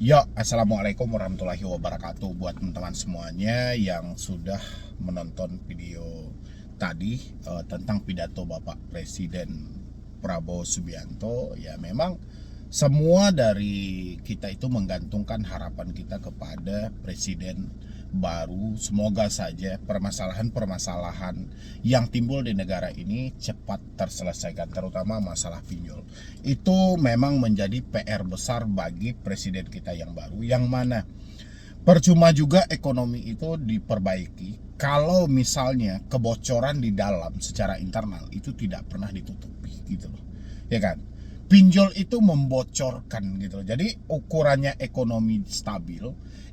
Ya, assalamualaikum warahmatullahi wabarakatuh buat teman-teman semuanya yang sudah menonton video tadi tentang pidato Bapak Presiden Prabowo Subianto. Ya, memang semua dari kita itu menggantungkan harapan kita kepada Presiden baru. Semoga saja permasalahan-permasalahan yang timbul di negara ini cepat terselesaikan, terutama masalah pinjol. Itu memang menjadi PR besar bagi presiden kita yang baru, yang mana percuma juga ekonomi itu diperbaiki kalau misalnya kebocoran di dalam secara internal itu tidak pernah ditutupi gitu loh. Ya kan? Pinjol itu membocorkan gitu loh. Jadi ukurannya ekonomi stabil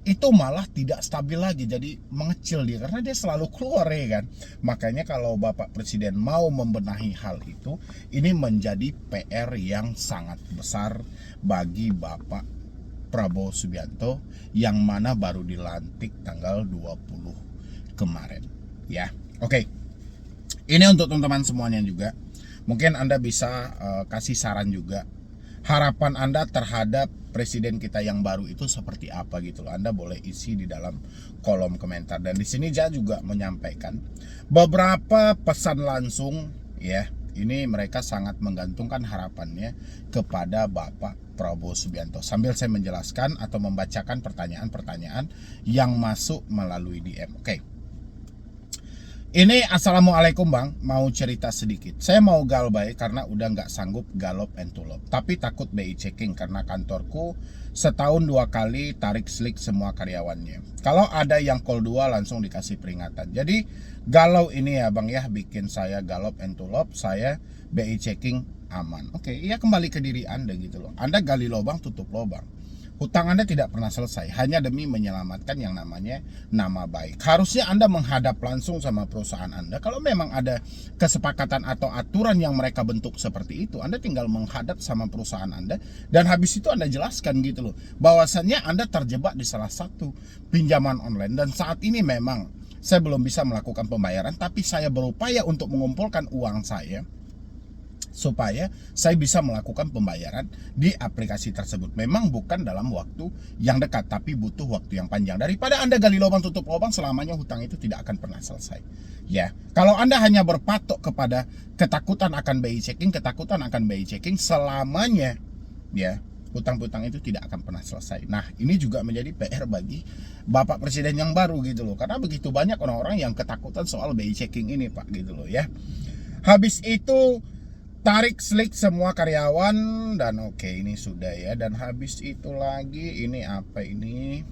itu malah tidak stabil lagi, jadi mengecil dia karena dia selalu keluar, ya kan. Makanya kalau Bapak Presiden mau membenahi hal itu, ini menjadi PR yang sangat besar bagi Bapak Prabowo Subianto yang mana baru dilantik tanggal 20 kemarin ya. Oke. Ini untuk teman-teman semuanya juga. Mungkin Anda bisa kasih saran juga. Harapan Anda terhadap presiden kita yang baru itu seperti apa gitu loh. Anda boleh isi di dalam kolom komentar. Dan di sini saya juga menyampaikan beberapa pesan langsung ya. Ini mereka sangat menggantungkan harapannya kepada Bapak Prabowo Subianto. Sambil saya menjelaskan atau membacakan pertanyaan-pertanyaan yang masuk melalui DM. Oke. Ini assalamualaikum bang, mau cerita sedikit. Saya mau galbay karena udah nggak sanggup galop and tulop. Tapi takut BI checking karena kantorku setahun 2 kali tarik slik semua karyawannya. Kalau ada yang call 2 langsung dikasih peringatan. Jadi galau ini ya bang ya, bikin saya galop and tulop. Saya BI checking aman. Oke, iya kembali ke diri Anda gitu loh. Anda gali lubang tutup lubang. Hutang Anda tidak pernah selesai hanya demi menyelamatkan yang namanya nama baik. Harusnya Anda menghadap langsung sama perusahaan Anda. Kalau memang ada kesepakatan atau aturan yang mereka bentuk seperti itu, Anda tinggal menghadap sama perusahaan Anda dan habis itu Anda jelaskan gitu loh, bahwasannya Anda terjebak di salah satu pinjaman online dan saat ini memang saya belum bisa melakukan pembayaran, tapi saya berupaya untuk mengumpulkan uang saya supaya saya bisa melakukan pembayaran di aplikasi tersebut. Memang bukan dalam waktu yang dekat, tapi butuh waktu yang panjang. Daripada Anda gali lubang tutup lubang, selamanya hutang itu tidak akan pernah selesai. Ya, kalau Anda hanya berpatok kepada ketakutan akan BI checking, ketakutan akan BI checking selamanya, ya, hutang-hutang itu tidak akan pernah selesai. Nah, ini juga menjadi PR bagi Bapak Presiden yang baru gitu loh. Karena begitu banyak orang-orang yang ketakutan soal BI checking ini, Pak, gitu loh ya. Habis itu tarik slik semua karyawan dan oke, ini sudah ya. Dan habis itu lagi ini apa ini?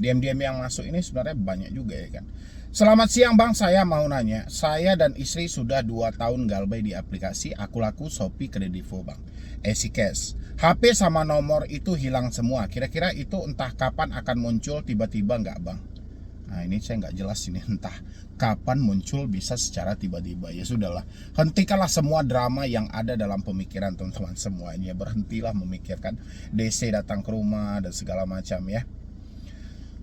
Diam-diam yang masuk ini sebenarnya banyak juga ya kan. Selamat siang bang, saya mau nanya. Saya dan istri sudah 2 tahun galbay di aplikasi Aku Laku, Shopee, Kredivo bang. Easy Cash. HP sama nomor itu hilang semua. Kira-kira itu entah kapan akan muncul tiba-tiba nggak bang? Nah ini saya nggak jelas ini entah kapan muncul bisa secara tiba-tiba. Ya sudahlah, hentikanlah semua drama yang ada dalam pemikiran teman-teman semuanya. Berhentilah memikirkan DC datang ke rumah dan segala macam ya.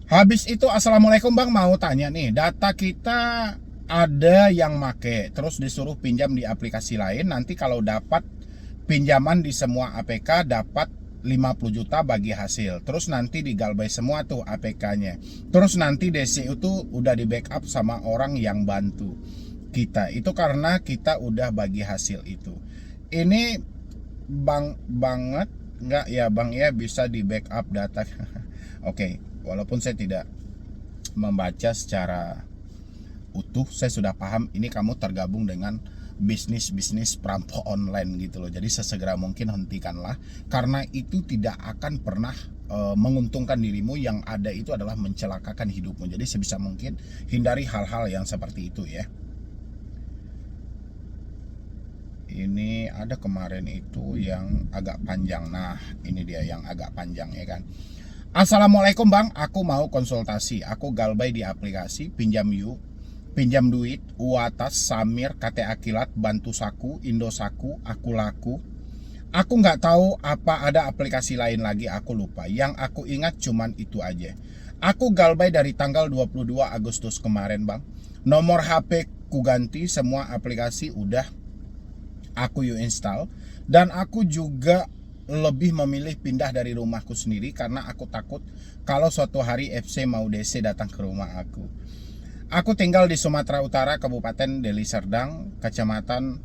Habis itu assalamualaikum bang, mau tanya nih, data kita ada yang make terus disuruh pinjam di aplikasi lain. Nanti kalau dapat pinjaman di semua APK dapat 50 juta bagi hasil. Terus nanti digalbay semua tuh APK-nya. Terus nanti DC itu udah di backup sama orang yang bantu kita. Itu karena kita udah bagi hasil itu. Ini bang banget nggak ya bang ya bisa di backup data? Oke, walaupun saya tidak membaca secara utuh, saya sudah paham ini kamu tergabung dengan bisnis perampok online gitu loh. Jadi sesegera mungkin hentikanlah karena itu tidak akan pernah menguntungkan dirimu. Yang ada itu adalah mencelakakan hidupmu. Jadi sebisa mungkin hindari hal-hal yang seperti itu ya. Ini ada kemarin itu yang agak panjang. Nah ini dia yang agak panjang ya kan. Assalamualaikum bang, aku mau konsultasi. Aku galbay di aplikasi Pinjam Yuk, Pinjam Duit, Uatas, Samir, KTA Kilat, Bantu Saku, Indosaku, Aku Laku. Aku nggak tahu apa ada aplikasi lain lagi, aku lupa. Yang aku ingat cuman itu aja. Aku galbay dari tanggal 22 Agustus kemarin bang. Nomor HP ku ganti, semua aplikasi udah aku install. Dan aku juga lebih memilih pindah dari rumahku sendiri karena aku takut kalau suatu hari FC mau DC datang ke rumah aku. Aku tinggal di Sumatera Utara, Kabupaten Deli Serdang, Kecamatan.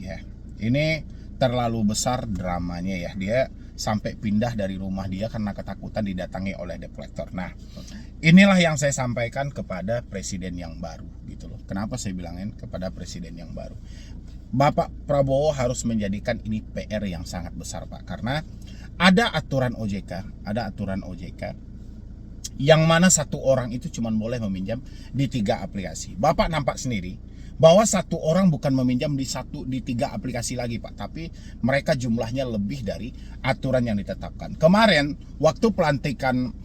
Ya. Ini terlalu besar dramanya ya. Dia sampai pindah dari rumah dia karena ketakutan didatangi oleh debt collector. Nah, inilah yang saya sampaikan kepada presiden yang baru gitu loh. Kenapa saya bilangin kepada presiden yang baru? Bapak Prabowo harus menjadikan ini PR yang sangat besar, Pak, karena ada aturan OJK, yang mana satu orang itu cuma boleh meminjam di 3 aplikasi. Bapak nampak sendiri bahwa satu orang bukan meminjam di 3 aplikasi lagi, Pak, tapi mereka jumlahnya lebih dari aturan yang ditetapkan. Kemarin waktu pelantikan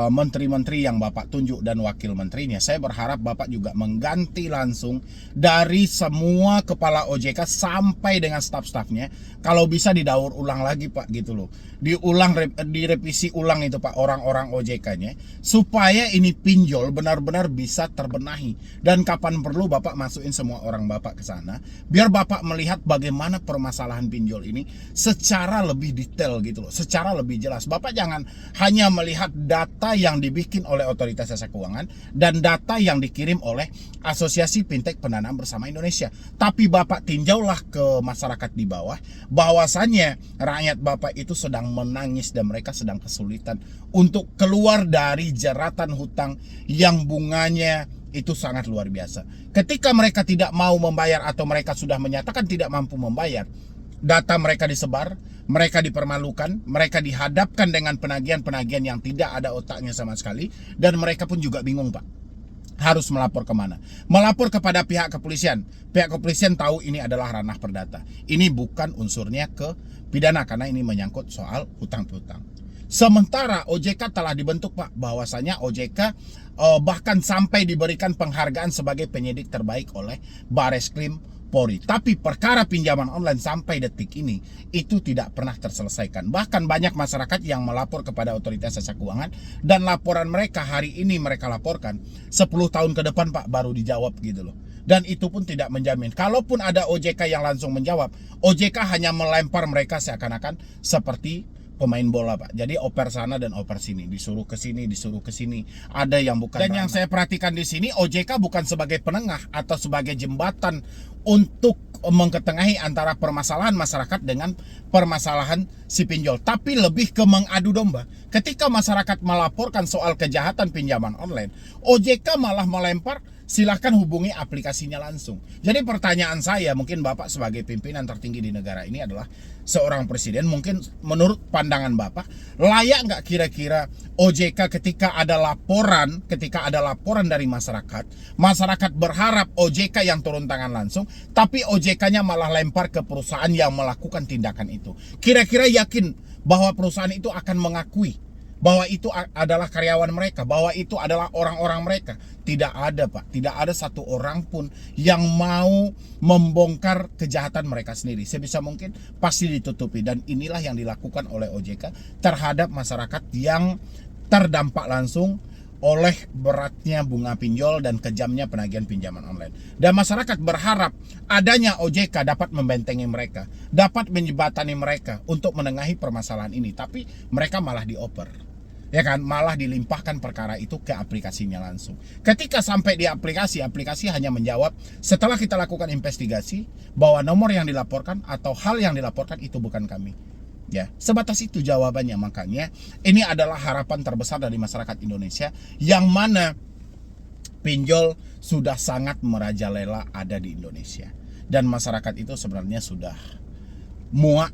menteri-menteri yang Bapak tunjuk dan wakil menterinya, saya berharap Bapak juga mengganti langsung dari semua kepala OJK sampai dengan staf-stafnya. Kalau bisa didaur ulang lagi, Pak, gitu loh. Direvisi ulang itu, Pak, orang-orang OJK-nya, supaya ini pinjol benar-benar bisa terbenahi. Dan kapan perlu Bapak masukin semua orang Bapak ke sana, biar Bapak melihat bagaimana permasalahan pinjol ini secara lebih detail gitu loh, secara lebih jelas. Bapak jangan hanya melihat data yang dibikin oleh Otoritas Jasa Keuangan dan data yang dikirim oleh Asosiasi Fintech Pendanaan Bersama Indonesia, tapi Bapak tinjaulah ke masyarakat di bawah, bahwasannya rakyat Bapak itu sedang menangis dan mereka sedang kesulitan untuk keluar dari jeratan hutang yang bunganya itu sangat luar biasa. Ketika mereka tidak mau membayar atau mereka sudah menyatakan tidak mampu membayar, data mereka disebar, mereka dipermalukan, mereka dihadapkan dengan penagihan-penagihan yang tidak ada otaknya sama sekali, dan mereka pun juga bingung, Pak, harus melapor kemana. Melapor kepada pihak kepolisian. Pihak kepolisian tahu ini adalah ranah perdata. Ini bukan unsurnya ke pidana karena ini menyangkut soal hutang piutang. Sementara OJK telah dibentuk, Pak, bahwasanya OJK bahkan sampai diberikan penghargaan sebagai penyidik terbaik oleh Bareskrim Polri. Tapi perkara pinjaman online sampai detik ini itu tidak pernah terselesaikan. Bahkan banyak masyarakat yang melapor kepada Otoritas Jasa Keuangan dan laporan mereka hari ini mereka laporkan 10 tahun ke depan, Pak, baru dijawab gitu loh. Dan itu pun tidak menjamin. Kalaupun ada OJK yang langsung menjawab, OJK hanya melempar mereka seakan-akan seperti pemain bola, Pak. Jadi oper sana dan oper sini, disuruh ke sini, disuruh ke sini. Ada yang bukan. Dan yang saya perhatikan di sini, OJK bukan sebagai penengah atau sebagai jembatan untuk mengketengahi antara permasalahan masyarakat dengan permasalahan si pinjol, tapi lebih ke mengadu domba. Ketika masyarakat melaporkan soal kejahatan pinjaman online, OJK malah melempar silahkan hubungi aplikasinya langsung. Jadi pertanyaan saya, mungkin Bapak sebagai pimpinan tertinggi di negara ini adalah seorang presiden, mungkin menurut pandangan Bapak, layak nggak kira-kira OJK ketika ada laporan dari masyarakat berharap OJK yang turun tangan langsung, tapi OJK-nya malah lempar ke perusahaan yang melakukan tindakan itu. Kira-kira yakin bahwa perusahaan itu akan mengakui bahwa itu adalah karyawan mereka, bahwa itu adalah orang-orang mereka? Tidak ada, Pak. Tidak ada satu orang pun yang mau membongkar kejahatan mereka sendiri. Sebisa mungkin pasti ditutupi. Dan inilah yang dilakukan oleh OJK terhadap masyarakat yang terdampak langsung oleh beratnya bunga pinjol dan kejamnya penagihan pinjaman online. Dan masyarakat berharap adanya OJK dapat membentengi mereka, dapat menjembatani mereka untuk menengahi permasalahan ini. Tapi mereka malah dioper, ya kan, malah dilimpahkan perkara itu ke aplikasinya langsung. Ketika sampai di aplikasi hanya menjawab setelah kita lakukan investigasi bahwa nomor yang dilaporkan atau hal yang dilaporkan itu bukan kami. Ya, sebatas itu jawabannya. Makanya ini adalah harapan terbesar dari masyarakat Indonesia, yang mana pinjol sudah sangat merajalela ada di Indonesia. Dan masyarakat itu sebenarnya sudah muak,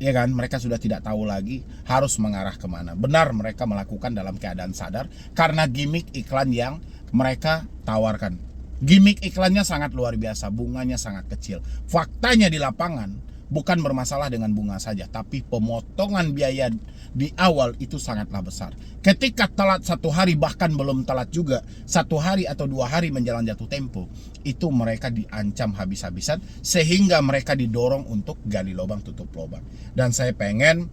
ya kan, mereka sudah tidak tahu lagi harus mengarah kemana. Benar, mereka melakukan dalam keadaan sadar karena gimmick iklan yang mereka tawarkan. Gimmick iklannya sangat luar biasa, bunganya sangat kecil. Faktanya di lapangan bukan bermasalah dengan bunga saja, tapi pemotongan biaya di awal itu sangatlah besar. Ketika telat 1 hari, bahkan belum telat juga 1 hari atau 2 hari menjelang jatuh tempo, itu mereka diancam habis-habisan sehingga mereka didorong untuk gali lubang tutup lubang. Dan saya pengen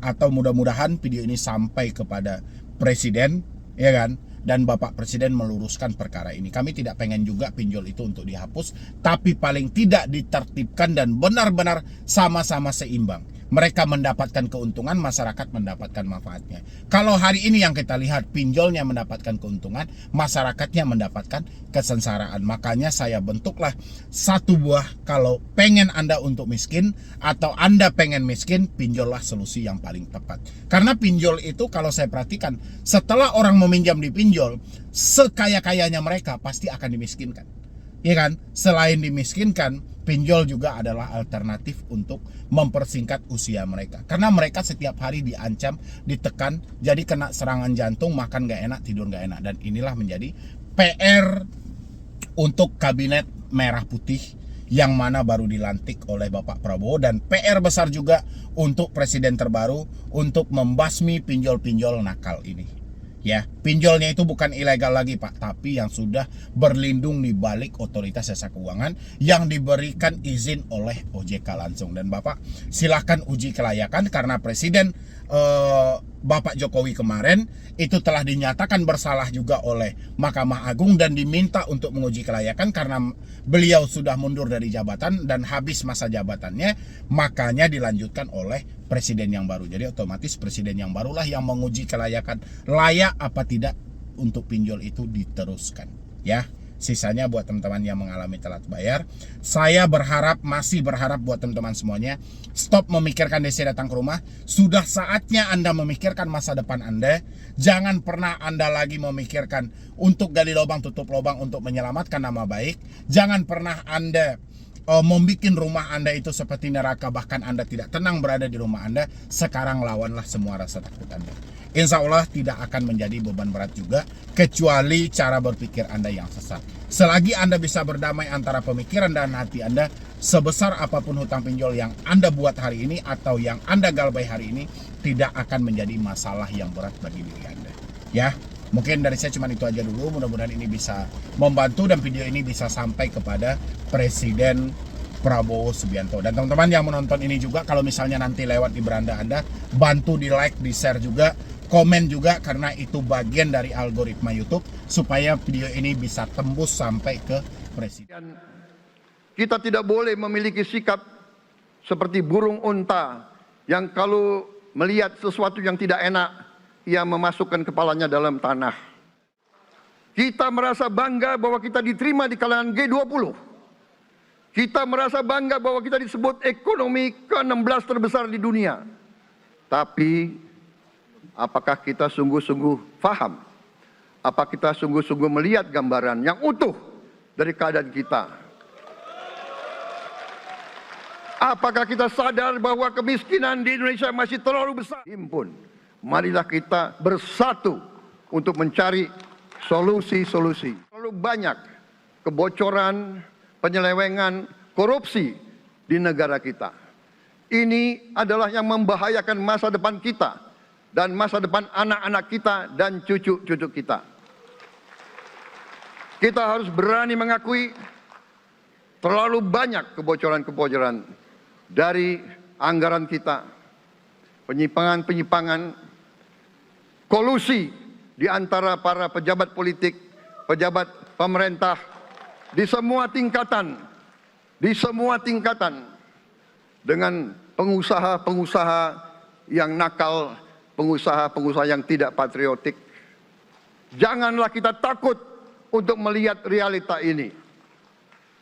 atau mudah-mudahan video ini sampai kepada presiden, ya kan, dan Bapak Presiden meluruskan perkara ini. Kami tidak pengen juga pinjol itu untuk dihapus, tapi paling tidak ditertibkan dan benar-benar sama-sama seimbang. Mereka mendapatkan keuntungan, masyarakat mendapatkan manfaatnya. Kalau hari ini yang kita lihat, pinjolnya mendapatkan keuntungan, masyarakatnya mendapatkan kesengsaraan. Makanya saya bentuklah satu buah, kalau pengen Anda untuk miskin atau Anda pengen miskin, pinjollah solusi yang paling tepat. Karena pinjol itu kalau saya perhatikan, setelah orang meminjam di pinjol, sekaya-kayanya mereka pasti akan dimiskinkan. Ya kan? Selain dimiskinkan, pinjol juga adalah alternatif untuk mempersingkat usia mereka. Karena mereka setiap hari diancam, ditekan, jadi kena serangan jantung, makan gak enak, tidur gak enak. Dan inilah menjadi PR untuk kabinet merah putih yang mana baru dilantik oleh Bapak Prabowo, dan PR besar juga untuk presiden terbaru untuk membasmi pinjol-pinjol nakal ini. Ya, pinjolnya itu bukan ilegal lagi Pak, tapi yang sudah berlindung di balik otoritas jasa keuangan yang diberikan izin oleh OJK langsung. Dan Bapak silahkan uji kelayakan, karena Presiden Bapak Jokowi kemarin itu telah dinyatakan bersalah juga oleh Mahkamah Agung dan diminta untuk menguji kelayakan karena beliau sudah mundur dari jabatan dan habis masa jabatannya, makanya dilanjutkan oleh presiden yang baru. Jadi otomatis presiden yang barulah yang menguji kelayakan layak apa tidak untuk pinjol itu diteruskan. Ya, sisanya buat teman-teman yang mengalami telat bayar, saya berharap, masih berharap buat teman-teman semuanya, stop memikirkan DC datang ke rumah. Sudah saatnya Anda memikirkan masa depan Anda. Jangan pernah Anda lagi memikirkan untuk gali lubang tutup lubang untuk menyelamatkan nama baik. Jangan pernah Anda membuat rumah Anda itu seperti neraka, bahkan Anda tidak tenang berada di rumah Anda. Sekarang lawanlah semua rasa takut Anda. Insya Allah tidak akan menjadi beban berat juga, kecuali cara berpikir Anda yang sesat. Selagi Anda bisa berdamai antara pemikiran dan hati Anda, sebesar apapun hutang pinjol yang Anda buat hari ini atau yang Anda galbai hari ini, tidak akan menjadi masalah yang berat bagi diri Anda. Ya, mungkin dari saya cuma itu aja dulu. Mudah-mudahan ini bisa membantu dan video ini bisa sampai kepada Presiden Prabowo Subianto. Dan teman-teman yang menonton ini juga, kalau misalnya nanti lewat di beranda Anda, bantu di like, di share juga, komen juga, karena itu bagian dari algoritma YouTube supaya video ini bisa tembus sampai ke presiden. Kita tidak boleh memiliki sikap seperti burung unta yang kalau melihat sesuatu yang tidak enak, ia memasukkan kepalanya dalam tanah. Kita merasa bangga bahwa kita diterima di kalangan G20. Kita merasa bangga bahwa kita disebut ekonomi ke-16 terbesar di dunia. Tapi apakah kita sungguh-sungguh paham? Apa kita sungguh-sungguh melihat gambaran yang utuh dari keadaan kita? Apakah kita sadar bahwa kemiskinan di Indonesia masih terlalu besar? Himpun, marilah kita bersatu untuk mencari solusi-solusi. Terlalu banyak kebocoran, penyelewengan, korupsi di negara kita. Ini adalah yang membahayakan masa depan kita dan masa depan anak-anak kita dan cucu-cucu kita. Kita harus berani mengakui terlalu banyak kebocoran-kebocoran dari anggaran kita, penyimpangan-penyimpangan, kolusi di antara para pejabat politik, pejabat pemerintah di semua tingkatan, dengan pengusaha-pengusaha yang nakal, pengusaha-pengusaha yang tidak patriotik. Janganlah kita takut untuk melihat realita ini.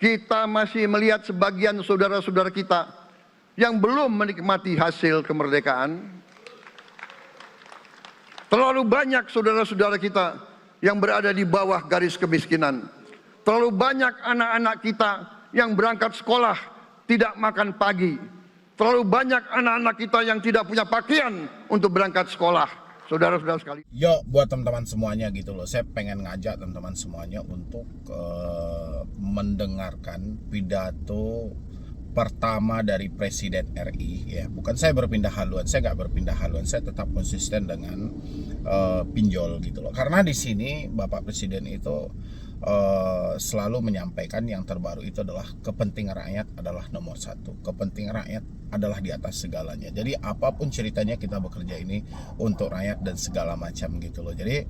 Kita masih melihat sebagian saudara-saudara kita yang belum menikmati hasil kemerdekaan. Terlalu banyak saudara-saudara kita yang berada di bawah garis kemiskinan. Terlalu banyak anak-anak kita yang berangkat sekolah tidak makan pagi. Terlalu banyak anak-anak kita yang tidak punya pakaian untuk berangkat sekolah. Saudara-saudara sekali. Yo, buat teman-teman semuanya gitu loh. Saya pengen ngajak teman-teman semuanya untuk mendengarkan pidato pertama dari Presiden RI. Ya, bukan saya berpindah haluan, saya nggak berpindah haluan, saya tetap konsisten dengan pinjol gitu loh. Karena di sini Bapak Presiden itu selalu menyampaikan yang terbaru itu adalah kepentingan rakyat adalah nomor satu. Kepentingan rakyat adalah di atas segalanya. Jadi apapun ceritanya kita bekerja ini untuk rakyat dan segala macam gitu loh. Jadi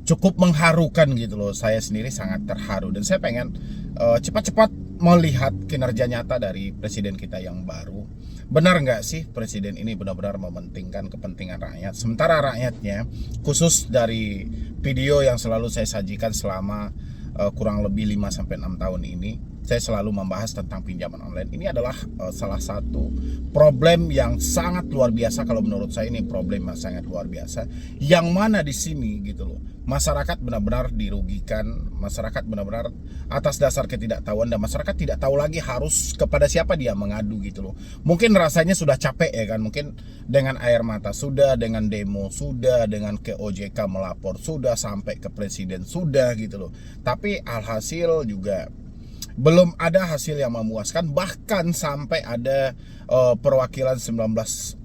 cukup mengharukan gitu loh. Saya sendiri sangat terharu dan saya pengen cepat-cepat melihat kinerja nyata dari presiden kita yang baru. Benar nggak sih presiden ini benar-benar mementingkan kepentingan rakyat, sementara rakyatnya, khusus dari video yang selalu saya sajikan selama kurang lebih 5-6 tahun ini, saya selalu membahas tentang pinjaman online. Ini adalah salah satu problem yang sangat luar biasa. Kalau menurut saya ini problem yang sangat luar biasa, yang mana di sini gitu loh, masyarakat benar-benar dirugikan, masyarakat benar-benar atas dasar ketidaktahuan, dan masyarakat tidak tahu lagi harus kepada siapa dia mengadu gitu loh. Mungkin rasanya sudah capek ya kan, mungkin dengan air mata sudah, dengan demo sudah, dengan ke OJK melapor sudah, sampai ke presiden sudah gitu loh. Tapi alhasil juga belum ada hasil yang memuaskan. Bahkan sampai ada perwakilan 19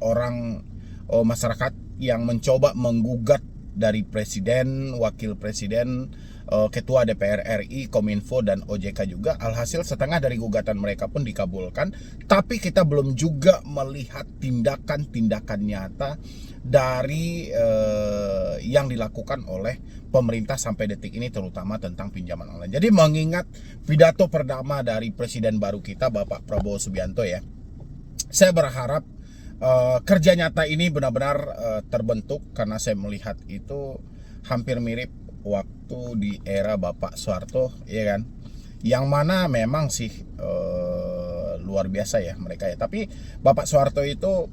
orang masyarakat yang mencoba menggugat dari presiden, wakil presiden, ketua DPR RI, Kominfo, dan OJK juga. Alhasil setengah dari gugatan mereka pun dikabulkan. Tapi kita belum juga melihat tindakan-tindakan nyata dari yang dilakukan oleh pemerintah sampai detik ini, terutama tentang pinjaman online. Jadi mengingat pidato pertama dari presiden baru kita, Bapak Prabowo Subianto ya, saya berharap kerja nyata ini benar-benar terbentuk, karena saya melihat itu hampir mirip waktu di era Bapak Soeharto ya kan, yang mana memang sih luar biasa ya mereka ya. Tapi Bapak Soeharto itu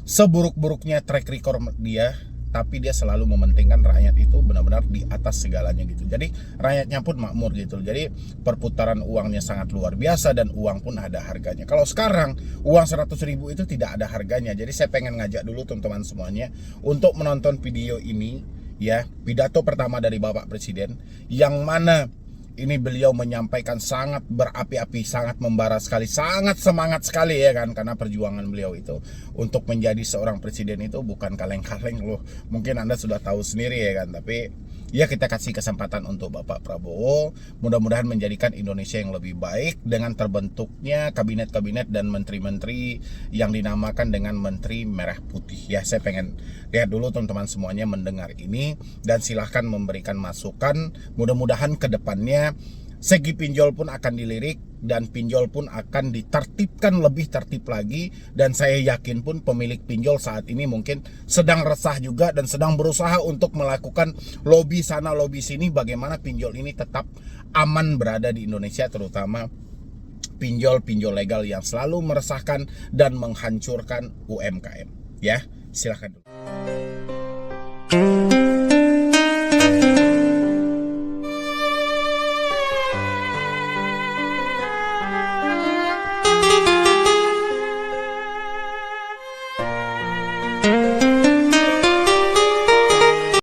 seburuk-buruknya track record dia, tapi dia selalu mementingkan rakyat itu benar-benar di atas segalanya gitu. Jadi rakyatnya pun makmur gitu. Jadi perputaran uangnya sangat luar biasa dan uang pun ada harganya. Kalau sekarang uang 100.000 itu tidak ada harganya. Jadi saya pengen ngajak dulu teman-teman semuanya untuk menonton video ini ya, pidato pertama dari Bapak Presiden, yang mana ini beliau menyampaikan sangat berapi-api, sangat membara sekali, sangat semangat sekali ya kan, karena perjuangan beliau itu untuk menjadi seorang presiden itu bukan kaleng-kaleng loh. Mungkin Anda sudah tahu sendiri ya kan, tapi ya kita kasih kesempatan untuk Bapak Prabowo, mudah-mudahan menjadikan Indonesia yang lebih baik dengan terbentuknya kabinet-kabinet dan menteri-menteri yang dinamakan dengan Menteri Merah Putih ya. Saya pengen lihat dulu teman-teman semuanya mendengar ini, dan silahkan memberikan masukan. Mudah-mudahan ke depannya segi pinjol pun akan dilirik, dan pinjol pun akan ditertibkan lebih tertib lagi. Dan saya yakin pun pemilik pinjol saat ini mungkin sedang resah juga dan sedang berusaha untuk melakukan lobby sana lobby sini, bagaimana pinjol ini tetap aman berada di Indonesia, terutama pinjol-pinjol legal yang selalu meresahkan dan menghancurkan UMKM ya. Silahkan dulu.